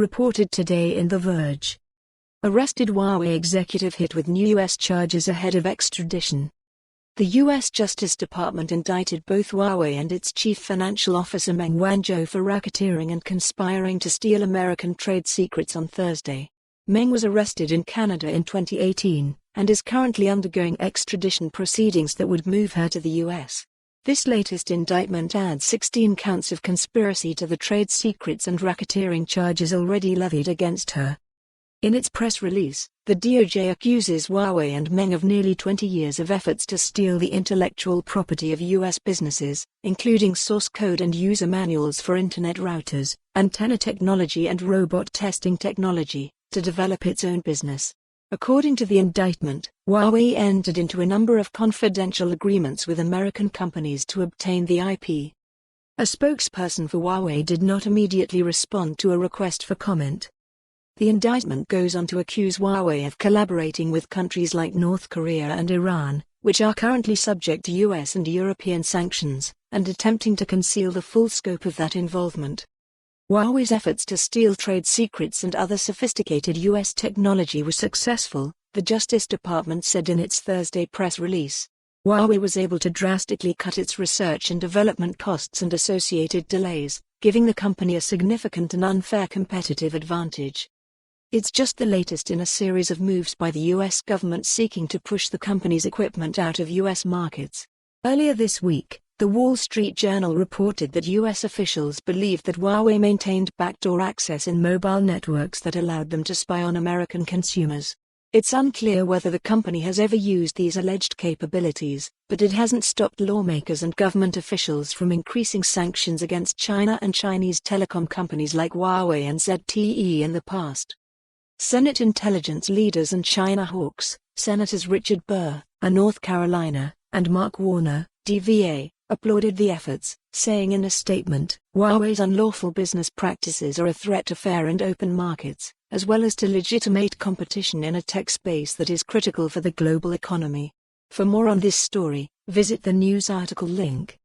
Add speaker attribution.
Speaker 1: reported today in The Verge. Arrested Huawei executive hit with new U.S. charges ahead of extradition. The U.S. Justice Department indicted both Huawei and its chief financial officer Meng Wanzhou for racketeering and conspiring to steal American trade secrets on Thursday. Meng was arrested in Canada in 2018, and is currently undergoing extradition proceedings that would move her to the U.S. This latest indictment adds 16 counts of conspiracy to the trade secrets and racketeering charges already levied against her. In its press release, the DOJ accuses Huawei and Meng of nearly 20 years of efforts to steal the intellectual property of U.S. businesses, including source code and user manuals for Internet routers, antenna technology and robot testing technology, to develop its own business. According to the indictment, Huawei entered into a number of confidential agreements with American companies to obtain the IP. A spokesperson for Huawei did not immediately respond to a request for comment. The indictment goes on to accuse Huawei of collaborating with countries like North Korea and Iran, which are currently subject to US and European sanctions, and attempting to conceal the full scope of that involvement. Huawei's efforts to steal trade secrets and other sophisticated U.S. technology were successful, the Justice Department said in its Thursday press release. Huawei was able to drastically cut its research and development costs and associated delays, giving the company a significant and unfair competitive advantage. It's just the latest in a series of moves by the U.S. government seeking to push the company's equipment out of U.S. markets. Earlier this week, The Wall Street Journal reported that U.S. officials believed that Huawei maintained backdoor access in mobile networks that allowed them to spy on American consumers. It's unclear whether the company has ever used these alleged capabilities, but it hasn't stopped lawmakers and government officials from increasing sanctions against China and Chinese telecom companies like Huawei and ZTE in the past. Senate intelligence leaders and China hawks, Senators Richard Burr, a North Carolina, and Mark Warner, DVA, applauded the efforts, saying in a statement, Huawei's unlawful business practices are a threat to fair and open markets, as well as to legitimate competition in a tech space that is critical for the global economy. For more on this story, visit the news article link.